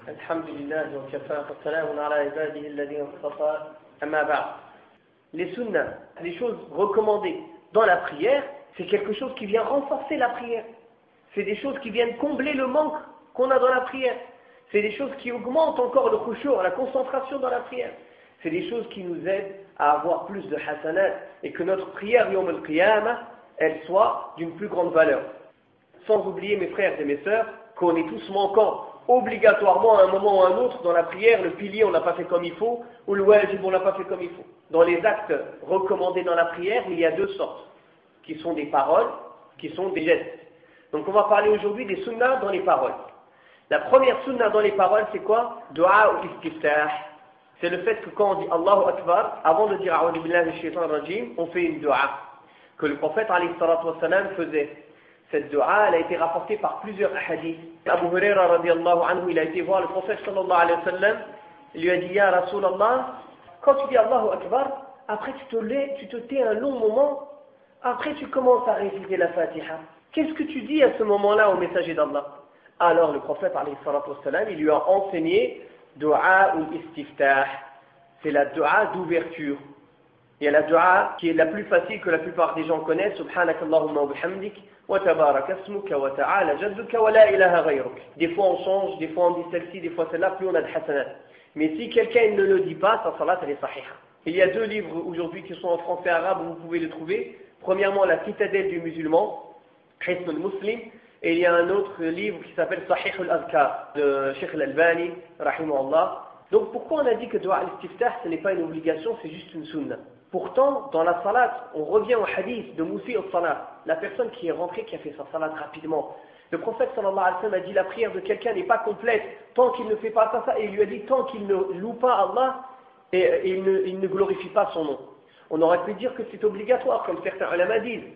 Alhamdulillah wa kafa wa salamun ala ibadihi alladhina istafa amma ba'd. Les sunnas, les choses recommandées dans la prière, c'est quelque chose qui vient renforcer la prière. C'est des choses qui viennent combler le manque qu'on a dans la prière. C'est des choses qui augmentent encore le khushu', la concentration dans la prière. C'est des choses qui nous aident à avoir plus de hasanat et que notre prière yawm al-qiyamah, elle soit d'une plus grande valeur. Sans oublier mes frères et mes sœurs, qu'on est tous manquants obligatoirement à un moment ou à un autre dans la prière, le pilier on n'a pas fait comme il faut, ou le wajib on n'a pas fait comme il faut. Dans les actes recommandés dans la prière, il y a deux sortes, qui sont des paroles, qui sont des gestes. Donc on va parler aujourd'hui des sunnas dans les paroles. La première sunna dans les paroles, c'est quoi? Dua ou istiftah. C'est le fait que quand on dit Allahu Akbar, avant de dire A'udhu billahi minash shaitanir rajim, on fait une dua que le prophète alayhi salatu wa salam faisait. Cette dua, elle a été rapportée par plusieurs hadiths. Abu Huraira radiallahu anhu, il a été voir le prophète sallallahu alayhi wa sallam, il lui a dit Ya Rasulallah, quand tu dis Allahu Akbar, après tu te tais un long moment, après tu commences à réciter la Fatiha. Qu'est-ce que tu dis à ce moment-là au messager d'Allah? Alors le prophète alayhi salatu wa salam, il lui a enseigné dua ou istiftah. C'est la dua d'ouverture. Il y a la dua qui est la plus facile que la plupart des gens connaissent. Subhanakallahumma wa bihamdik. Wa tabaraka ismuka wa ta'ala jadduka wa la ilaha ghayruk. Des fois on change, des fois on dit celle-ci, des fois celle-là, plus on a de hasanat. Mais si quelqu'un ne le dit pas, sa salat elle est sahiha. Il y a deux livres aujourd'hui qui sont en français arabe où vous pouvez les trouver. Premièrement, la citadelle du musulman, Hisn al-Muslim, et il y a un autre livre qui s'appelle Sahih al-Azkar de Sheikh al-Albani, rahimahullah. Donc pourquoi on a dit que dua al-istiftah ce n'est pas une obligation, c'est juste une sunna? Pourtant, dans la salat, on revient au hadith de Musi al-Salat, la personne qui est rentrée, qui a fait sa salat rapidement. Le prophète sallallahu alayhi wa sallam a dit la prière de quelqu'un n'est pas complète tant qu'il ne fait pas ça, et il lui a dit tant qu'il ne loue pas Allah et il ne glorifie pas son nom. On aurait pu dire que c'est obligatoire, comme certains ulama disent.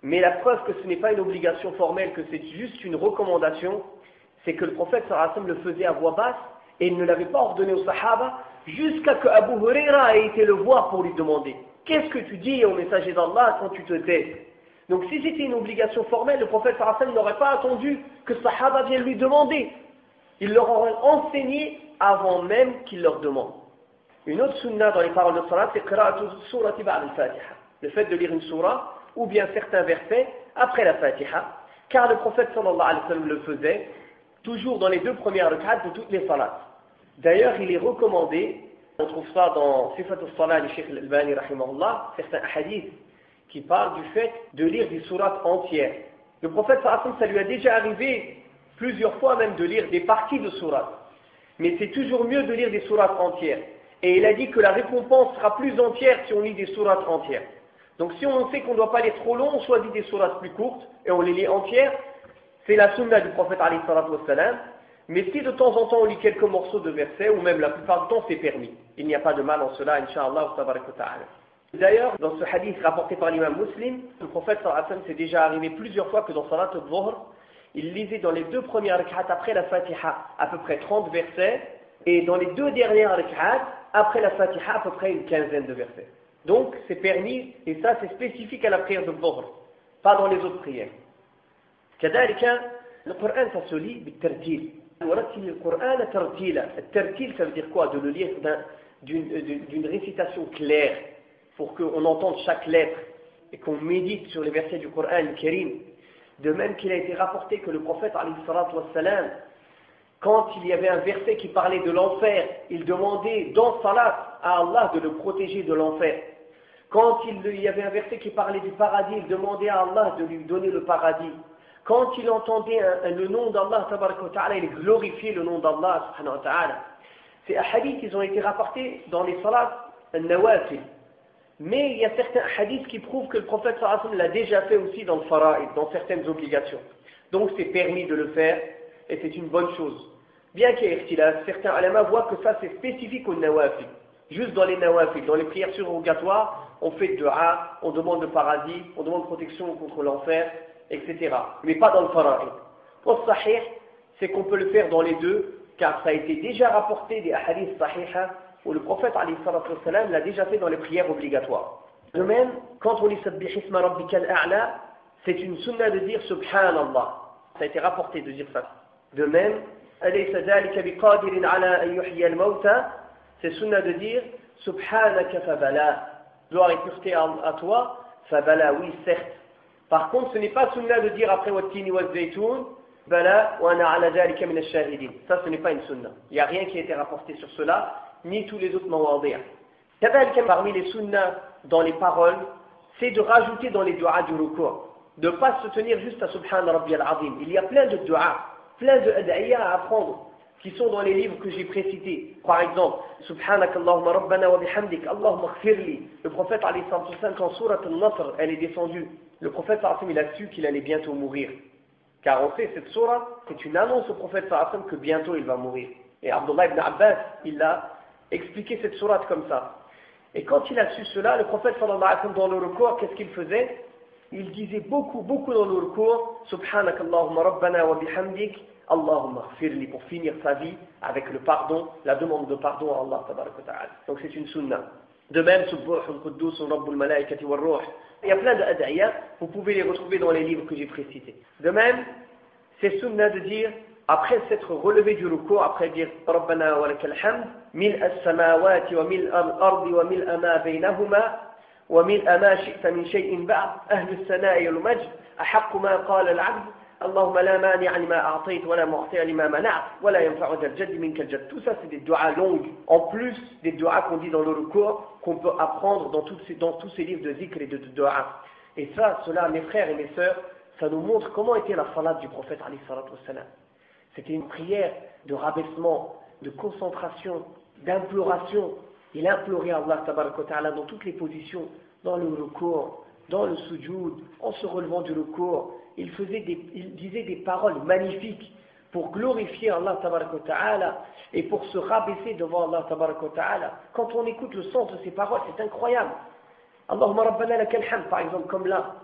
Mais la preuve que ce n'est pas une obligation formelle, que c'est juste une recommandation, c'est que le prophète sallallahu alayhi wa sallam le faisait à voix basse et il ne l'avait pas ordonné aux sahaba jusqu'à que Abu Huraira ait été le voir pour lui demander qu'est-ce que tu dis au messager d'Allah quand tu te tais? Donc si c'était une obligation formelle, le prophète sallallahu alayhi wa sallam n'aurait pas attendu que sahaba vienne lui demander. Il leur aurait enseigné avant même qu'il leur demande. Une autre sunna dans les paroles de salat, c'est qira'atu surati ba'da al-Fatiha. Le fait de lire une surah ou bien certains versets après la Fatiha, car le prophète sallallahu alayhi wa sallam le faisait toujours dans les deux premières rak'at de toutes les salats. D'ailleurs, il est recommandé, on trouve ça dans Sifat al-Salat du Sheikh al-Albani rahimahullah, certains hadiths qui parlent du fait de lire des sourates entières. Le prophète sallallahu alayhi wa sallam, ça lui a déjà arrivé plusieurs fois même de lire des parties de sourates. Mais c'est toujours mieux de lire des sourates entières. Et il a dit que la récompense sera plus entière si on lit des sourates entières. Donc si on sait qu'on ne doit pas lire trop long, on choisit des sourates plus courtes et on les lit entières. C'est la sunna du prophète alayhi salatu wa salam. Mais si de temps en temps on lit quelques morceaux de versets, ou même la plupart du temps c'est permis. Il n'y a pas de mal en cela, incha'Allah tabaraka ta'ala. D'ailleurs, dans ce hadith rapporté par l'imam Muslim, le prophète sallallahu alayhi wa sallam s'est déjà arrivé plusieurs fois que dans Salat al-Dhuhr, il lisait dans les deux premières rak'at après la Fatiha à peu près 30 versets, et dans les deux dernières rak'at après la Fatiha à peu près une quinzaine de versets. Donc c'est permis, et ça c'est spécifique à la prière de Dhuhr, pas dans les autres prières. كذلك القرآن ça se lit بالترتيل. ورتل القرآن ترتيلا. الترتيل ça veut dire quoi? De le lire d'une récitation claire pour qu'on entende chaque lettre et qu'on médite sur les versets du Coran al-Karim. De même qu'il a été rapporté que le prophète alayhi salatu wa salam, quand il y avait un verset qui parlait de l'enfer, il demandait dans salat à Allah de le protéger de l'enfer. Quand il y avait un verset qui parlait du paradis, il demandait à Allah de lui donner le paradis. Quand il entendait le nom d'Allah, il glorifiait le nom d'Allah subhanahu wa ta'ala. Ces hadiths, ils ont été rapportés dans les salats al-nawafil. Mais il y a certains hadiths qui prouvent que le prophète sallallahu alayhi wa sallam l'a déjà fait aussi dans le fara'id, dans certaines obligations. Donc c'est permis de le faire et c'est une bonne chose. Bien qu'il y ait ikhtilaf, certains ulama voient que ça c'est spécifique aux nawafil. Juste dans les nawafil, dans les prières surrogatoires, on fait dua, on demande le paradis, on demande protection contre l'enfer, etc. Mais pas dans le fara'id. Au sahih, c'est qu'on peut le faire dans les deux, car ça a été déjà rapporté des hadiths sahiha où le prophète alayhi salatu wa salam l'a déjà fait dans les prières obligatoires. De même, quand on lit Sabbih isma rabbikal a'la, c'est une sunna de dire Subhanallah. Ça a été rapporté de dire ça. De même, أليس ذلك بقادر على أن يحيي الموتى. C'est sunna de dire Subhanaka fabala. Gloire et pureté à toi. Fabala, oui, certes. Par contre, ce n'est pas sunna de dire après Wattini wa zaytoun Bala wa ana ala dhalika min ash-shahidin. Ça, ce n'est pas une sunna. Il n'y a rien qui a été rapporté sur cela, ni tous les autres mawadi'a. Parmi les sunnas dans les paroles, c'est de rajouter dans les du'as du ruku', de ne pas se tenir juste à Subhan Rabbi al-Azim. Il y a plein de du'as, plein de ad'iyya à apprendre, qui sont dans les livres que j'ai précités. Par exemple, Subhanak Allahumma Rabbana wa bihamdik, Allahumma khfirli. Le prophète, alayhi salatu wassalam, quand Surat al-Nasr, elle est descendue, le prophète, il a su qu'il allait bientôt mourir. Car on sait, cette sourate, c'est une annonce au prophète que bientôt il va mourir. Et Abdullah ibn Abbas, il a expliqué cette sourate comme ça. Et quand il a su cela, le prophète dans le recours, qu'est-ce qu'il faisait? Il disait beaucoup dans le recours, Subhanak Allahumma Rabbana wa bihamdik, Allahumma khfirli, pour finir sa vie avec le pardon, la demande de pardon à Allah tabaraka wa ta'ala. Donc c'est une sunna. De même, Subbuhun Quddus Rabbul Malaikati wal Ruh. Il y a plein d'ad'iyya, vous pouvez les retrouver dans les livres que j'ai précités. De même, c'est sunna de dire, après s'être relevé du ruku', après dire Rabbana wa lakal hamd, mil as-samawati wa mil al-ardi wa mil ma baynahuma wa mil ma shi'ta min shay'in ba'd, ahlu as-sana'i wal majd, ahaqqu ma qala al-'abd, Allahumma la mani'a lima a'tayt wa la mu'ti'a lima mana'ta wa la yanfa'u dhal jaddi minkal jadd. Tout ça, c'est des du'as longues, en plus des du'as qu'on dit dans le ruku', qu'on peut apprendre dans tous ces livres de zikr et de du'as. Et ça, cela, mes frères et mes sœurs, ça nous montre comment était la salat du prophète alayhi salatu wassalam. C'était une prière de rabaissement, de concentration, d'imploration. Il implorait Allah tabaraka wa ta'ala dans toutes les positions, dans le ruku', dans le sujoud, en se relevant du ruku'. Il disait des paroles magnifiques pour glorifier Allah tabaraka wa ta'ala et pour se rabaisser devant Allah tabaraka wa ta'ala. Quand on écoute le sens de ces paroles, c'est incroyable. Allahumma rabbana lakal hamd, par exemple, comme là.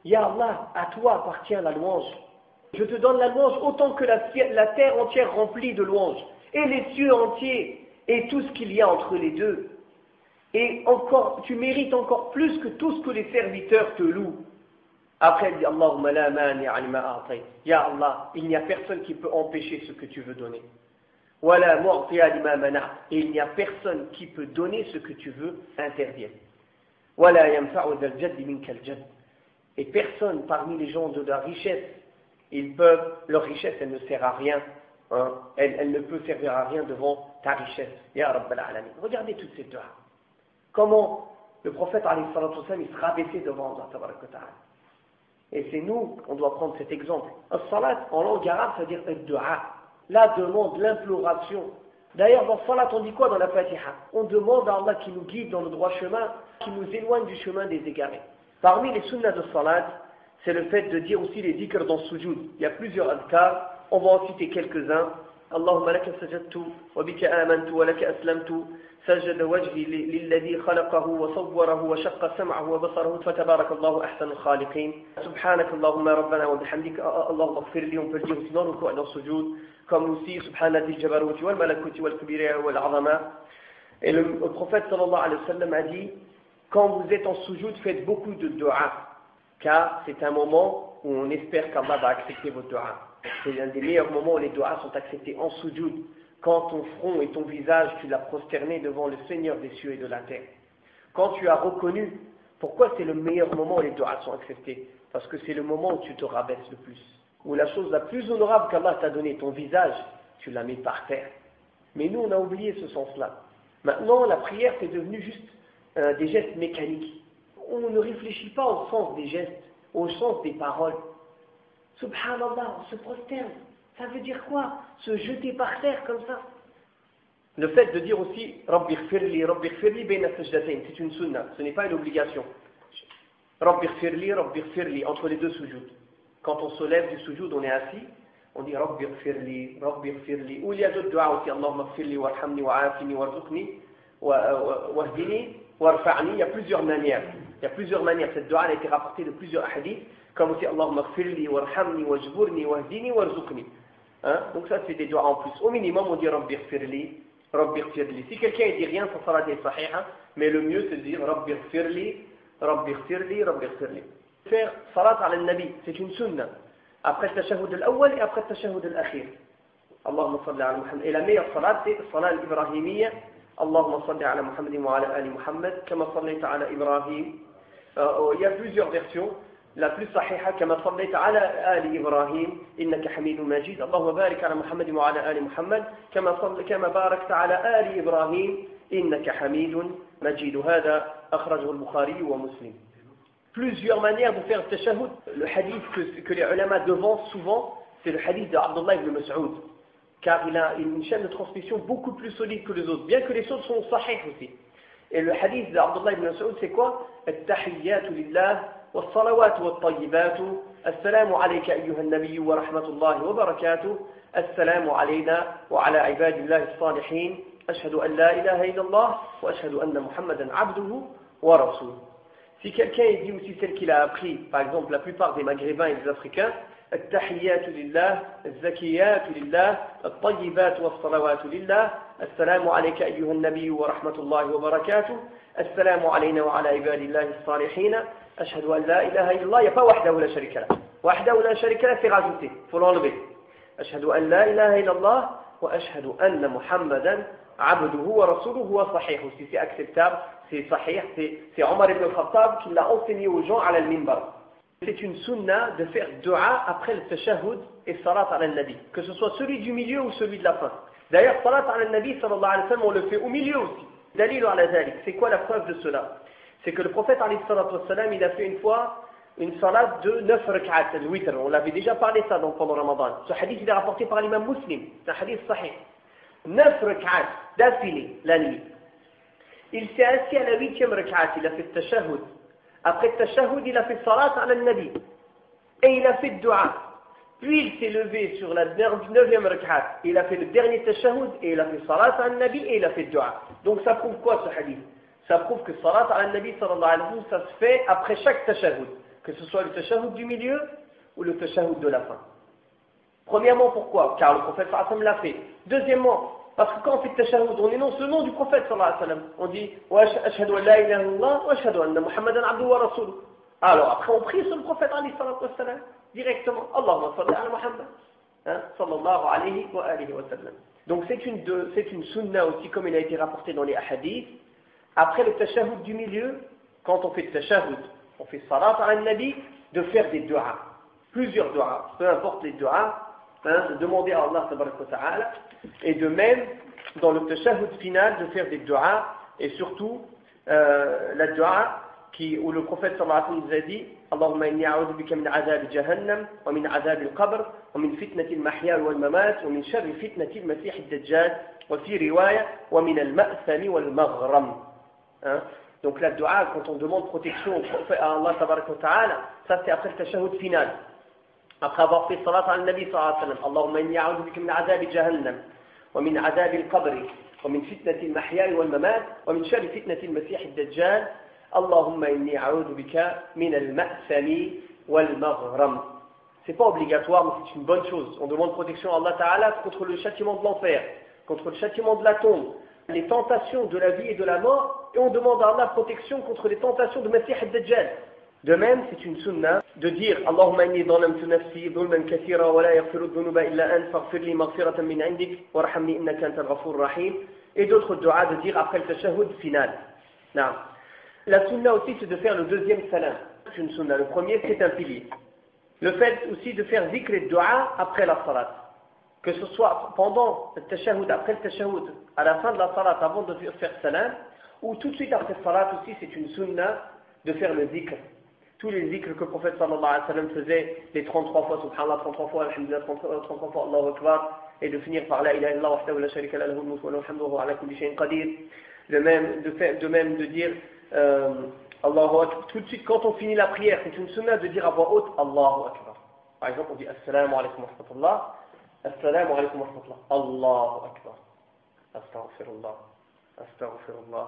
Ya Allah, à toi appartient la louange. Je te donne la louange autant que la terre entière remplie de louanges, et les cieux entiers, et tout ce qu'il y a entre les deux. Et encore, tu mérites encore plus que tout ce que les serviteurs te louent. Après, elle dit Allahumma la mani'a lima a'tayt. Ya Allah, il n'y a personne qui peut empêcher ce que tu veux donner. Wa la mu'ti'a lima mana'ta. Et il n'y a personne qui peut donner ce que tu veux interdire. Wa la yanfa'u dhal jaddi minkal jadd. Et personne parmi les gens de la richesse, leur richesse, elle ne sert à rien. Hein. Elle ne peut servir à rien devant ta richesse. Ya Rabbal Alamin. Regardez toutes ces du'as. Comment le prophète, alayhi salatu wassalam, il se rabaissait devant Allah tabaraka wa ta'ala. Et c'est nous, on doit prendre cet exemple. As-salat, en langue arabe, ça veut dire ad-du'a. La demande, l'imploration. D'ailleurs, dans salat, on dit quoi dans la Fatiha? On demande à Allah qui nous guide dans le droit chemin, qui nous éloigne du chemin des égarés. Parmi les sunnas de salat, c'est le fait de dire aussi les dhikrs dans sujoud. Il y a plusieurs adhkar, on va en citer quelques-uns. Allahumma laka sajadtu, wa bika amantu, wa laka aslamtu, سجد وجهي للذي خلقه وصوره وشق سمعه وبصره فتبارك الله أحسن الخالقين سبحانك اللهم ربنا وبحمدك اللهم اغفر لي on peut le dire aussi dans le rukû et dans le sujoud comme aussi subhana dhil jabaruti wal malakuti wal kibriya wal azama. Et le prophète sallallahu alayhi wa sallam a dit quand vous êtes en sujoud faites beaucoup de dua car c'est un moment où on espère qu'Allah va accepter vos dua. C'est un des meilleurs moments où les duas sont acceptés en sujoud. Quand ton front et ton visage, tu l'as prosterné devant le Seigneur des cieux et de la terre. Quand tu as reconnu, pourquoi c'est le meilleur moment où les du'as sont acceptés? Parce que c'est le moment où tu te rabaisses le plus. Où la chose la plus honorable qu'Allah t'a donnée, ton visage, tu la mets par terre. Mais nous, on a oublié ce sens-là. Maintenant, la prière, c'est devenu juste des gestes mécaniques. On ne réfléchit pas au sens des gestes, au sens des paroles. Subhanallah, on se prosterne. Ça veut dire quoi? Se jeter par terre comme ça. Le fait de dire aussi Rabbi ighfirli bayna sajdatayn, c'est une sunna, ce n'est pas une obligation. Rabbi ighfirli entre les deux sujouds. Quand on se lève du sujoud, on est assis, on dit Rabbi ighfirli. Ou il y a d'autres du'as aussi, Allahumma ighfirli warhamni wa'afini warzuqni wahdini warfa'ni. Il y a plusieurs manières. Cette du'a a été rapportée de plusieurs hadiths, comme aussi Allahumma ighfirli warhamni wajburni wahdini warzuqni. Hein? Donc ça c'est des du'as en plus. Au minimum on dit Rabbi ighfirli. Si quelqu'un ne dit rien, sa salat est sahiha, mais le mieux c'est de dire Rabbi ighfirli. Faire salat ala nabi, c'est une sunna. Après le tashahhud al-awwal et après le tashahhud al-akhir. Allahumma salli ala Muhammad. Et la meilleure salat, c'est salat al-Ibrahimiyya. Allahumma salli ala Muhammadin wa ala ali Muhammad. Kama sallaita ala Ibrahim. Il y a plusieurs versions. La plus sahiha, kama sallaita ala ali Ibrahim. Innaka hamidun majid. Allahumma barik ala Muhammadin wa ala ali Muhammad. Kama barakta ala ali Ibrahim. Innaka hamidun majid. Hada akhrajahu al-Bukhari wa Muslim. Plusieurs manières de faire le tashahhud. Le hadith que les ulama devancent souvent, c'est le hadith de Abdullah ibn Mas'ud. Car il a une chaîne de transmission beaucoup plus solide que les autres, bien que les autres sont sahih aussi. Et le hadith de Abdullah ibn Mas'ud, c'est quoi? At-tahiyyatu lillah, was-salawatu wat-tayyibatu, assalamu alayka ayyuha an-nabiyyu wa rahmatullahi wa barakatuh, assalamu alayna wa ala ibadillahi as-salihin, ashhadu an la ilaha illallah, wa ashhadu anna Muhammadan abduhu wa rasuluh. Si quelqu'un dit aussi celle qu'il a appris, par exemple la plupart des Maghrébins et des Africains, التحيات لله الزكيات لله الطيبات والصلوات لله السلام عليك أيها النبي ورحمة الله وبركاته السلام علينا وعلى عباد الله الصالحين أشهد أن لا إله إلا الله. Il n'y a pas وحده لا شريك له. وحده لا شريك له c'est rajouté, faut l'enlever. أشهد أن لا إله إلا الله وأشهد أن محمدا عبده ورسوله هو صحيح. Si c'est acceptable, c'est sahih, c'est Omar ibn al-Khattab qui l'a enseigné aux gens à al-minbar. C'est une sunna de faire dua après le tashahhud et salat ala nabi, que ce soit celui du milieu ou celui de la fin. D'ailleurs, salat ala nabi sallallahu alayhi wa sallam, on le fait au milieu aussi. Dalil ala dhalik. C'est quoi la preuve de cela? C'est que le prophète alayhi salatu wa sallam, il a fait une fois une salat de 9 rak'at, le witr. On l'avait déjà parlé ça donc pendant Ramadan. Ce hadith il est rapporté par l'imam Muslim. C'est un hadith sahih. 9 rak'at d'affilée la nuit. Il s'est assis à la 8e rak'at, il a fait le tashahhud. Après le tashahhud, il a fait salat ala nabi. Et il a fait dua. Puis il s'est levé sur la 9e rak'at. Il a fait le dernier tashahhud et il a fait salat ala nabi et il a fait dua. Donc ça prouve quoi ce hadith? Ça prouve que salat ala nabi sallallahu alayhi wa sallam, ça se fait après chaque tashahhud. Que ce soit le tashahhud du milieu ou le tashahhud de la fin. Premièrement, pourquoi? Car le prophète sallallahu alayhi wa sallam l'a fait. Deuxièmement, parce que quand on fait le tashahhud, on énonce le nom du prophète sallallahu alayhi wa sallam. On dit wa ashhadu an la ilaha illallah wa ashhadu anna Muhammadan abduhu wa rasuluh. Alors après on prie sur le prophète alayhi sallam directement. Allahumma salli ala Muhammad. Sallallahu alayhi wa alihi wa sallam. Donc c'est une sunna aussi comme il a été rapporté dans les hadiths. Après le tashahhud du milieu, quand on fait le tashahhud, on fait salat ala nabi, de faire des du'as. Plusieurs du'as, peu importe les du'as. De demander à Allah tabaraka wa ta'ala, et de même dans le tashahhud final de faire des du'as, et surtout la du'a où le prophète sallallahu alayhi wa sallam nous a dit Allahumma inni a'udhu bika min azab jahannam wa min azab al-qabr wa min fitnati al-mahya wal mamat wa min sharri fitnati al-masih ad-dajjal wa fi riwaya wa min al-ma'sami wal maghram. Donc la du'a quand on demande protection à Allah tabaraka wa ta'ala, ça c'est après le tashahhud final. Après avoir fait salat ala nabi sallallahu alayhi wa sallam, Allahumma inni a'udhu bika min azab jahannam wa min azab al-qabr wa min fitnati al-mahya wal mamat wa min sharri fitnati al-masih ad-dajjal Allahumma inni a'udhu bika min al-ma'sami wal maghram. C'est pas obligatoire mais c'est une bonne chose. On demande protection à Allah Ta'ala contre le châtiment de l'enfer, contre le châtiment de la tombe, les tentations de la vie et de la mort, et on demande à Allah protection contre les tentations de Masih ad-Dajjal. De même, c'est une sunna de dire Allahumma inni dhalamtu nafsi dhulman kathira wa la yaghfiru dhunuba illa ant faghfir li maghfiratan min 'indik warhamni innaka antal ghafurur rahim, et d'autres du'as de dire après le tashahhud final. Non. La sunna aussi c'est de faire le deuxième salam. C'est une sunna. Le premier c'est un pilier. Le fait aussi de faire zikr et dua après la salat. Que ce soit pendant le tashahhud, après le tashahhud, à la fin de la salat avant de faire salam, ou tout de suite après la salat aussi c'est une sunna de faire le zikr. Tous les zikrs que le prophète sallallahu alayhi wa sallam faisait, les 33 fois subhanallah, 33 fois alhamdulillah, 33 fois Allahu akbar, et de finir par la ilaha illallah wahdahu la sharika lahu al-mulku wa lahu al-hamdu wa huwa ala kulli shay'in qadir. De même de dire Allahu akbar. Tout de suite quand on finit la prière, c'est une sunna de dire à voix haute Allahu akbar. Par exemple, on dit assalamu alaykum wa rahmatullah, assalamu alaykum wa rahmatullah, Allahu akbar, astaghfirullah, astaghfirullah,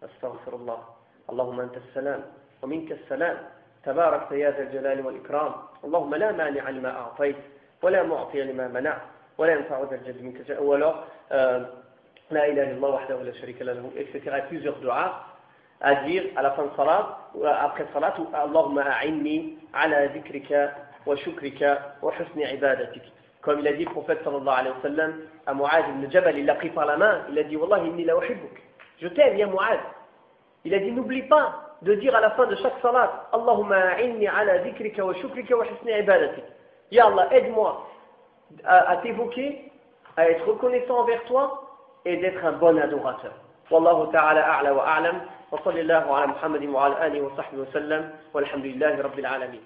astaghfirullah, Allahumma anta as-salam wa minka as-salam. تبارك يا ذا الجلال والإكرام اللهم لا مانع لما أعطيت ولا معطي لما منعت ولا ينفع ذا الجد منك جاء ou alors لا إله إلا الله وحده لا شريك له etc. Plusieurs du'as à dire à la fin de salat ou après salat ou Allahumma a'inni ala dhikrika wa shukrika wa husni ibadatik. Comme il a dit le prophète sallallahu alayhi wa sallam à Mu'adh ibn Jabal, il l'a pris par la main, il a dit Wallahi inni la uhibbuk. Je t'aime, ya Mu'adh. Il a dit n'oublie pas de dire à la fin de chaque salat Allahumma a'inni ala dhikrika wa shukrika wa husni ibadatik. Ya Allah, aide-moi à t'évoquer, à être reconnaissant envers toi et d'être un bon adorateur. Wallahu ta'ala a'la wa a'lam wa sallallahu ala Muhammadin wa ala alihi wa sahbihi wa sallam walhamdulillahi rabbil alamin.